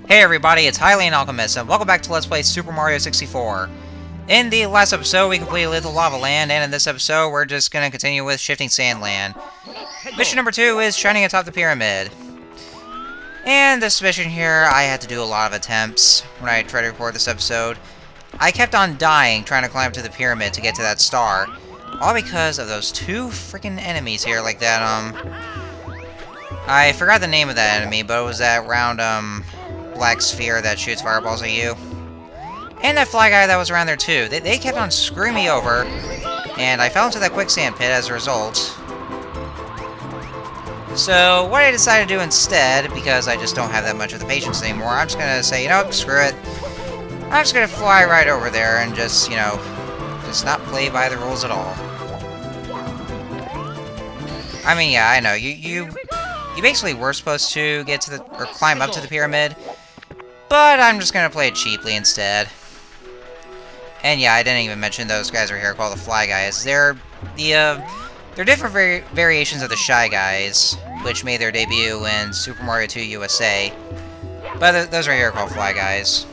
Hey everybody, it's Hylian Alchemist, and welcome back to Let's Play Super Mario 64. In the last episode, we completed Little Lava Land, and in this episode, we're just gonna continue with Shifting Sand Land. Mission number 2 is Shining Atop the Pyramid. And this mission here, I had to do a lot of attempts when I tried to record this episode. I kept on dying trying to climb to the pyramid to get to that star. All because of those two freaking enemies here, like that, I forgot the name of that enemy, but it was that round, black sphere that shoots fireballs at you. And that fly guy that was around there too. They kept on screwing me over, and I fell into that quicksand pit as a result. So, what I decided to do instead, because I just don't have that much of the patience anymore, I'm just gonna say, you know, screw it. I'm just gonna fly right over there and just, you know, just not play by the rules at all. I mean, yeah, I know, you basically were supposed to get to the, or climb up to the pyramid, but I'm just gonna play it cheaply instead. And yeah, I didn't even mention those guys are here called the Fly Guys. They're different variations of the Shy Guys, which made their debut in Super Mario 2 USA. But those right here are called Fly Guys.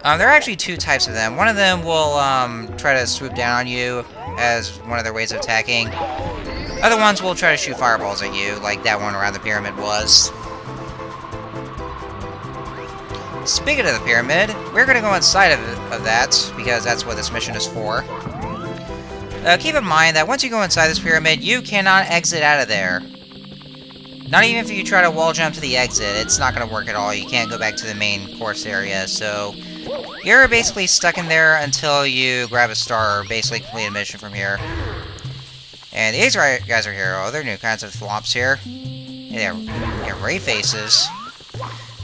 There are actually two types of them. One of them will try to swoop down on you as one of their ways of attacking. Other ones will try to shoot fireballs at you, like that one around the pyramid was. Speaking of the pyramid, we're going to go inside of that, because that's what this mission is for. Keep in mind that once you go inside this pyramid, you cannot exit out of there. Not even if you try to wall jump to the exit, it's not going to work at all. You can't go back to the main course area, so you're basically stuck in there until you grab a star, or basically complete a mission from here. And these guys are here. Oh, they're new kinds of Thwomps here. Yeah, ray faces.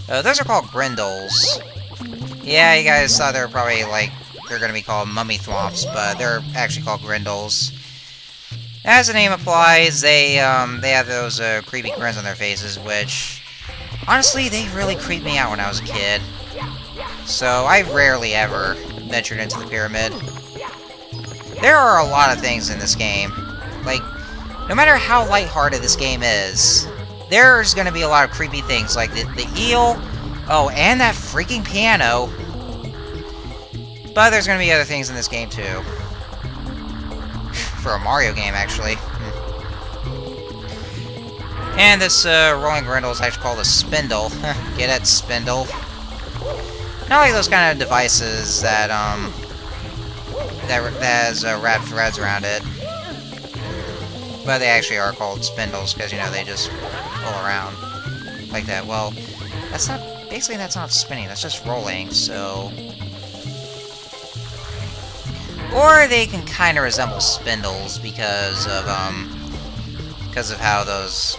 Those are called Grindles. Yeah, you guys thought they were probably, like, they're gonna be called Mummy Thwomps, but they're actually called Grindles. As the name applies, they have those, creepy grins on their faces, which, honestly, they really creeped me out when I was a kid. So, I rarely ever ventured into the pyramid. There are a lot of things in this game. Like, no matter how lighthearted this game is, there's gonna be a lot of creepy things, like the eel, oh, and that freaking piano. But there's gonna be other things in this game, too. For a Mario game, actually. And this, rolling grindle is actually called a spindle. Get it, spindle? Not like those kind of devices that, that has, wrapped threads around it. But they actually are called spindles, because, you know, they just roll around like that. Well, that's not... Basically, that's not spinning. That's just rolling, so... Or they can kind of resemble spindles because of how those...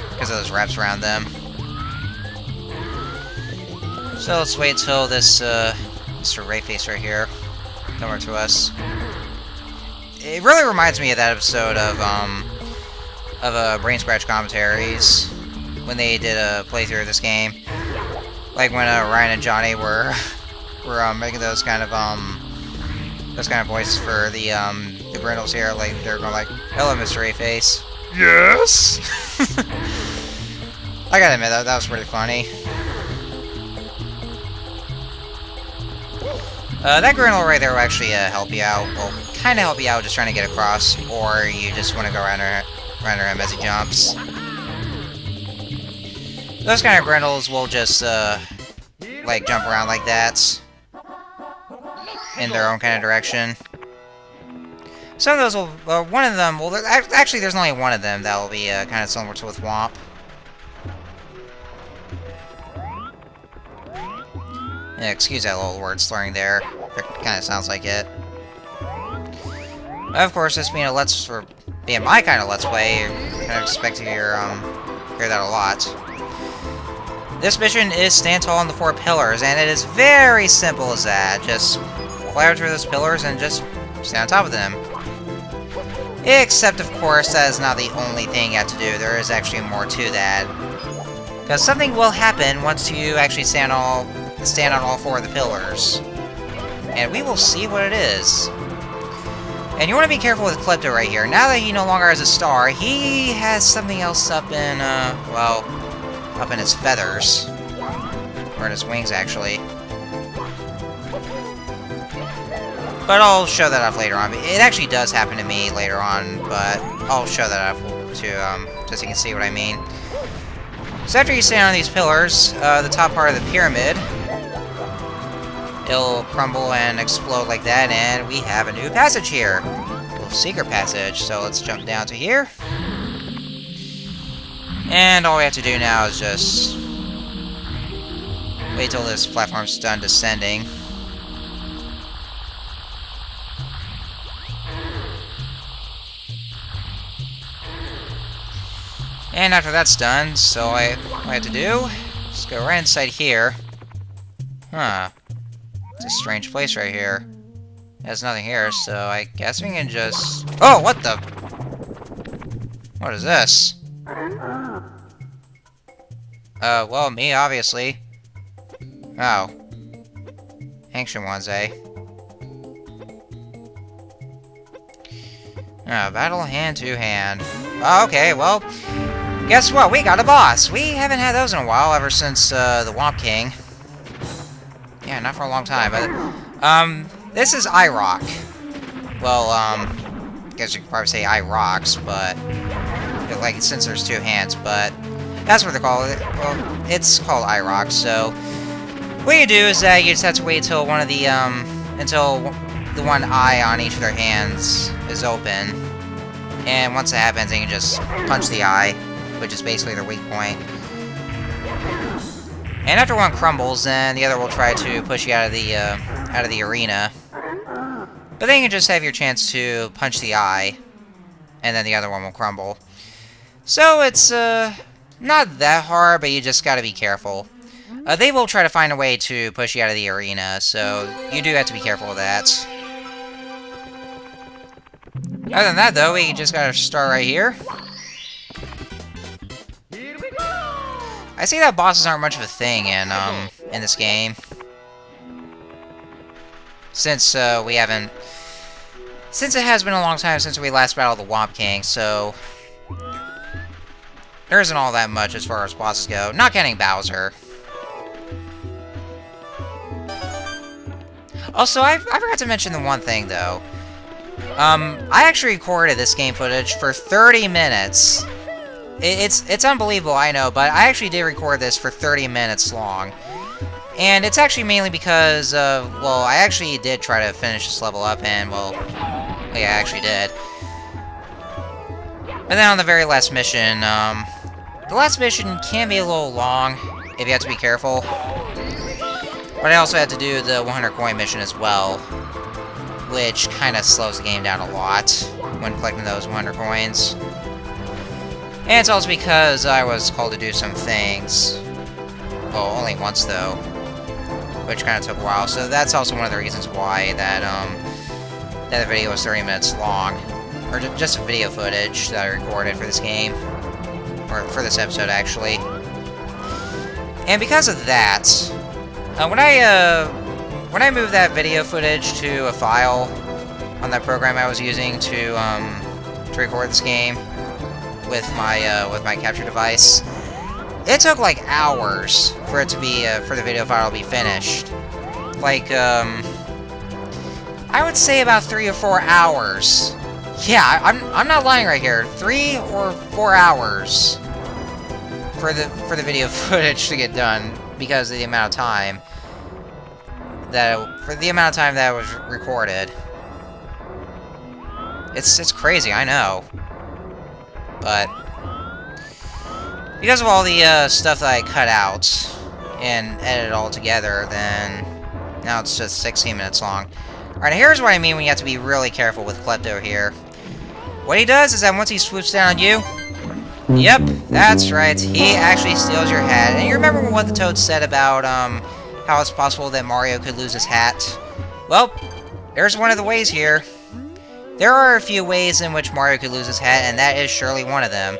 Because of those wraps around them. So let's wait till this, Mr. Rayface right here comes over to us. It really reminds me of that episode of Brain Scratch Commentaries, when they did a playthrough of this game. Like when, Ryan and Johnny were making those kind of voices for the Grindles here, like, they're going like, "Hello, Mr. A-Face." Yes! I gotta admit, that was pretty funny. That Grindle right there will actually, help you out. Well, kinda help you out just trying to get across, or you just want to go around him as he jumps. Those kind of Grindles will just, like, jump around like that, in their own kind of direction. Some of those will, one of them, well, actually there's only one of them that will be, kind of similar to a Thwomp. Yeah, excuse that little word slurring there. It kind of sounds like it. Of course, this being being my kind of Let's Play, you're kind of expect to hear that a lot. This mission is stand tall on the 4 pillars, and it is very simple as that. Just fly over through those pillars and just stand on top of them. Except, of course, that is not the only thing you have to do. There is actually more to that. Because something will happen once you actually stand on all 4 of the pillars. And we will see what it is. And you want to be careful with Klepto right here. Now that he no longer has a star, he has something else up in, well, up in his feathers. Or in his wings, actually. But I'll show that off later on. It actually does happen to me later on, but I'll show that off too, just so you can see what I mean. So after you stand on these pillars, the top part of the pyramid, it'll crumble and explode like that, and we have a new passage here. A little secret passage, so let's jump down to here. And all we have to do now is just wait till this platform's done descending. And after that's done, so all I have to do is go right inside here. Huh. It's a strange place right here. There's nothing here, so I guess we can just... Oh, what the... What is this? Well, me, obviously. Oh. Ancient ones, eh? Battle hand to hand. Oh, okay, well... Guess what? We got a boss! We haven't had those in a while, ever since, the Thwomp King. Yeah, not for a long time, but... this is iRock. Well, I guess you could probably say iRocks, but... Like, since there's two hands, but... That's what they call it. Well, it's called iRock, so... What you do is that you just have to wait till one of the, until the one eye on each of their hands is open. And once that happens, you can just punch the eye, which is basically their weak point. And after one crumbles, then the other will try to push you out of the arena. But then you can just have your chance to punch the eye, and then the other one will crumble. So it's not that hard, but you just gotta be careful. They will try to find a way to push you out of the arena, so you do have to be careful of that. Other than that, though, we just gotta start right here. I see that bosses aren't much of a thing in this game. Since we haven't... Since it has been a long time since we last battled the Thwomp King, so... There isn't all that much as far as bosses go. Not counting Bowser. Also, I forgot to mention the one thing, though. I actually recorded this game footage for 30 minutes. It's unbelievable, I know, but I actually did record this for 30 minutes long. And it's actually mainly because, well, I actually did try to finish this level up, and, well, yeah, I actually did. But then on the very last mission, the last mission can be a little long, if you have to be careful. But I also had to do the 100 coin mission as well, which kind of slows the game down a lot when collecting those 100 coins. And it's also because I was called to do some things. Well, only once though, which kind of took a while. So that's also one of the reasons why that that the video was 30 minutes long, or just video footage that I recorded for this game, or for this episode actually. And because of that, when I moved that video footage to a file on that program I was using to record this game with my capture device, it took like hours for it to be for the video file to be finished. Like I would say about 3 or 4 hours. Yeah, I'm not lying right here. 3 or 4 hours for the video footage to get done because of the amount of time that was recorded. It's crazy, I know. But because of all the stuff that I cut out and edited all together, then now it's just 16 minutes long. Alright, here's what I mean when you have to be really careful with Klepto here. What he does is that once he swoops down on you, yep, that's right, he actually steals your hat. And you remember what the Toad said about how it's possible that Mario could lose his hat? Well, there's one of the ways here. There are a few ways in which Mario could lose his hat, and that is surely one of them.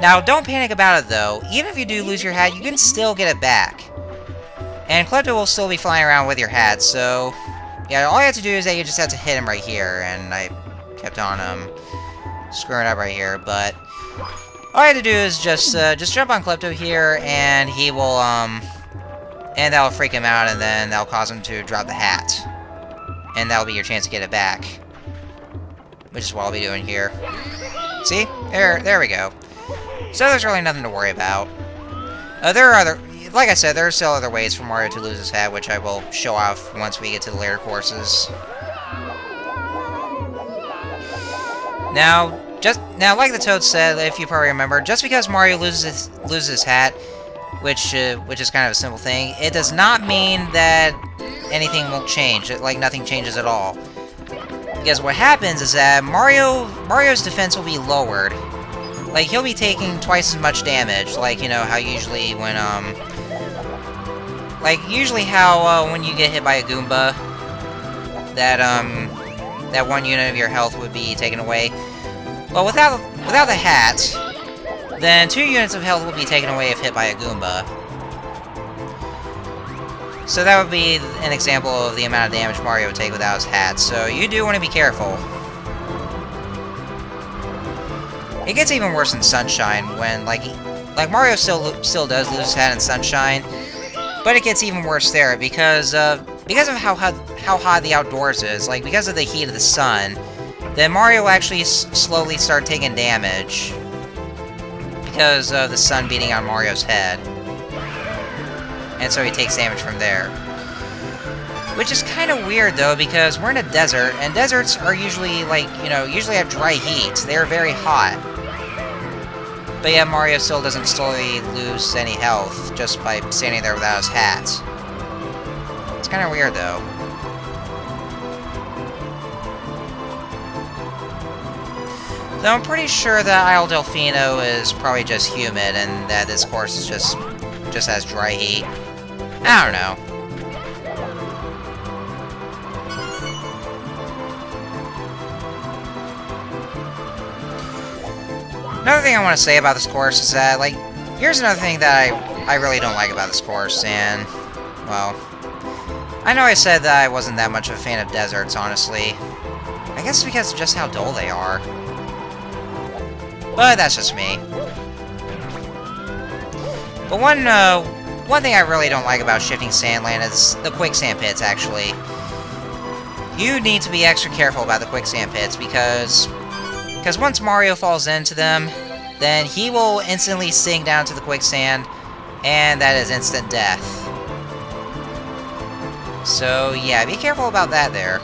Now, don't panic about it, though. Even if you do lose your hat, you can still get it back. And Klepto will still be flying around with your hat, so... yeah, all you have to do is that you just have to hit him right here, and I kept on, screwing up right here, but... all you have to do is just jump on Klepto here, and he will, And that'll freak him out, and then that'll cause him to drop the hat. And that'll be your chance to get it back. Which is what I'll be doing here. See? There we go. So there's really nothing to worry about. There are other... Like I said, there are still other ways for Mario to lose his hat, which I will show off once we get to the later courses. Now, like the Toad said, if you probably remember, just because Mario loses his hat, which is kind of a simple thing, it does not mean that anything won't change. Like, nothing changes at all. Because what happens is that Mario's defense will be lowered. Like, he'll be taking twice as much damage, like, you know, how usually when, when you get hit by a Goomba, that 1 unit of your health would be taken away. Well, without the hat, then 2 units of health will be taken away if hit by a Goomba. So that would be an example of the amount of damage Mario would take without his hat, so you do want to be careful. It gets even worse in Sunshine when, like Mario still does lose his hat in Sunshine, but it gets even worse there because of how hot the outdoors is, like because of the heat of the sun. Then Mario will actually slowly start taking damage because of the sun beating on Mario's head, and so he takes damage from there. Which is kind of weird though, because we're in a desert, and deserts are usually usually have dry heat. They're very hot. But yeah, Mario still doesn't slowly lose any health just by standing there without his hat. It's kind of weird, though. Though I'm pretty sure that Isle Delfino is probably just humid, and that this course is just has dry heat. I don't know. Another thing I want to say about this course is that, like, here's another thing that I really don't like about this course, and, well, I know I said that I wasn't that much of a fan of deserts, honestly. I guess it's because of just how dull they are. But that's just me. But one thing I really don't like about Shifting Sandland is the quicksand pits, actually. You need to be extra careful about the quicksand pits, because once Mario falls into them, then he will instantly sink down to the quicksand, and that is instant death. So yeah, be careful about that there.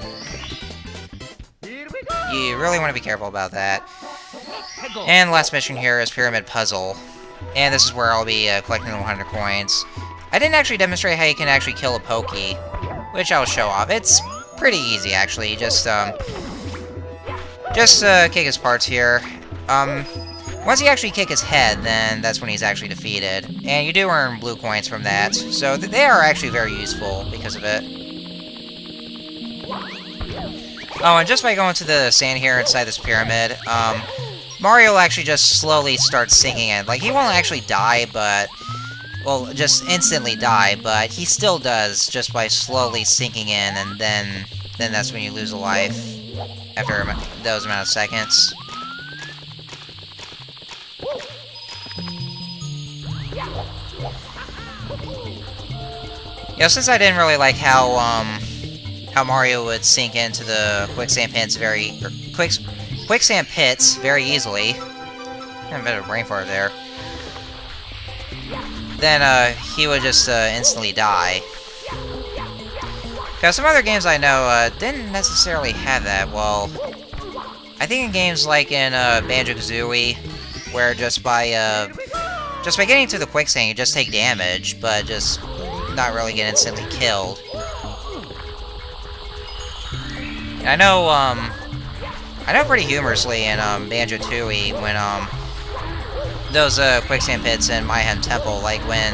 You really want to be careful about that. And the last mission here is Pyramid Puzzle. And this is where I'll be collecting the 100 coins. I didn't actually demonstrate how you can actually kill a Pokey, which I'll show off. It's pretty easy, actually. Just kick his parts here. Once you actually kick his head, then that's when he's actually defeated. And you do earn blue coins from that, so they are actually very useful because of it. Oh, and just by going to the sand here inside this pyramid, Mario will actually just slowly start sinking in. Like, he won't actually die, but... well, just instantly die, but he still does just by slowly sinking in, and then that's when you lose a life after those amount of seconds. Yeah, since I didn't really like how Mario would sink into the quicksand pits quicksand pits very easily. A bit of a brain fart there. Then he would just instantly die. Because some other games I know didn't necessarily have that. Well, I think in games like in Banjo-Kazooie, where just by getting to the quicksand you just take damage, but just not really get instantly killed. And I know pretty humorously in Banjo-Tooie when those quicksand pits in Mayhem Temple, like when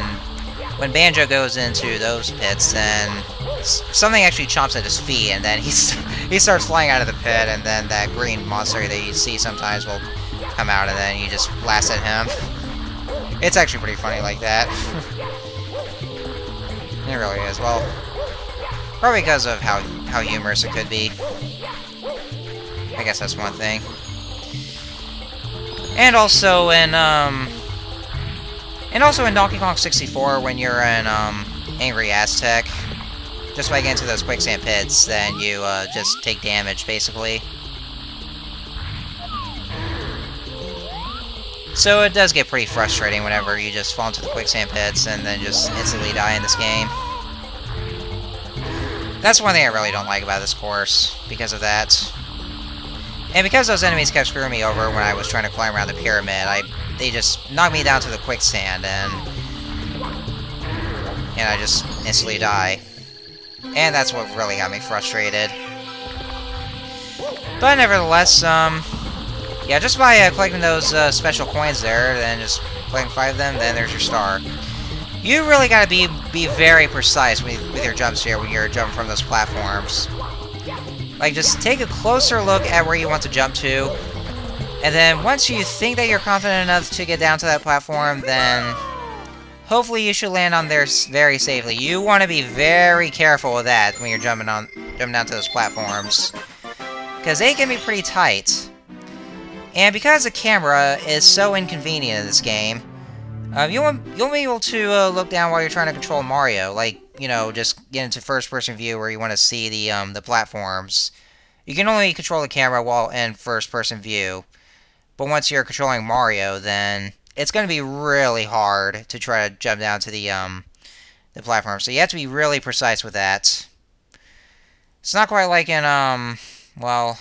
Banjo goes into those pits, then something actually chomps at his feet, and then he starts flying out of the pit, and then that green monster that you see sometimes will come out, and then you just blast at him. It's actually pretty funny like that. It really is. Well, probably because of how humorous it could be. I guess that's one thing. And also in Donkey Kong 64, when you're in Angry Aztec. Just by getting to those quicksand pits, then you just take damage, basically. So it does get pretty frustrating whenever you just fall into the quicksand pits and then just instantly die in this game. That's one thing I really don't like about this course, because of that. And because those enemies kept screwing me over when I was trying to climb around the pyramid, they just knocked me down to the quicksand, and I just instantly die. And that's what really got me frustrated. But nevertheless, yeah, just by collecting those special coins there, then just collecting 5 of them, then there's your star. You really gotta be very precise with your jumps here when you're jumping from those platforms. Like, just take a closer look at where you want to jump to, and then once you think that you're confident enough to get down to that platform, then hopefully you should land on there very safely. You want to be very careful with that when you're jumping down to those platforms, because they can be pretty tight. And because the camera is so inconvenient in this game, you won't be able to look down while you're trying to control Mario. Like, you know, just get into first-person view where you want to see the platforms. You can only control the camera while in first-person view. But once you're controlling Mario, then it's going to be really hard to try to jump down to the platform. So you have to be really precise with that. It's not quite like in, well...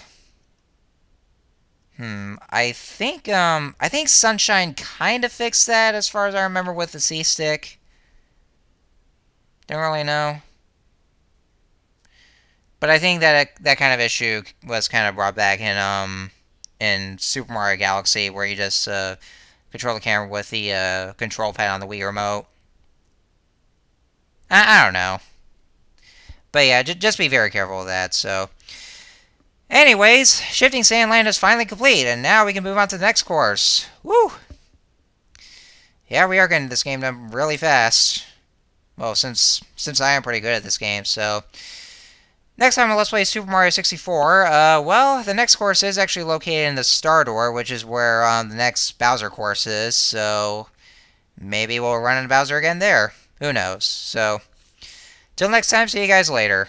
I think Sunshine kind of fixed that, as far as I remember, with the C-Stick. Don't really know. But I think that that kind of issue was kind of brought back in Super Mario Galaxy, where you just control the camera with the control pad on the Wii remote. I don't know. But yeah, just be very careful with that, so... Anyways, Shifting Sandland is finally complete, and now we can move on to the next course. Woo! Yeah, we are getting this game done really fast. Well, since I am pretty good at this game, so... Next time on Let's Play Super Mario 64, well, the next course is actually located in the Star Door, which is where the next Bowser course is, so... Maybe we'll run into Bowser again there. Who knows? So, till next time, see you guys later.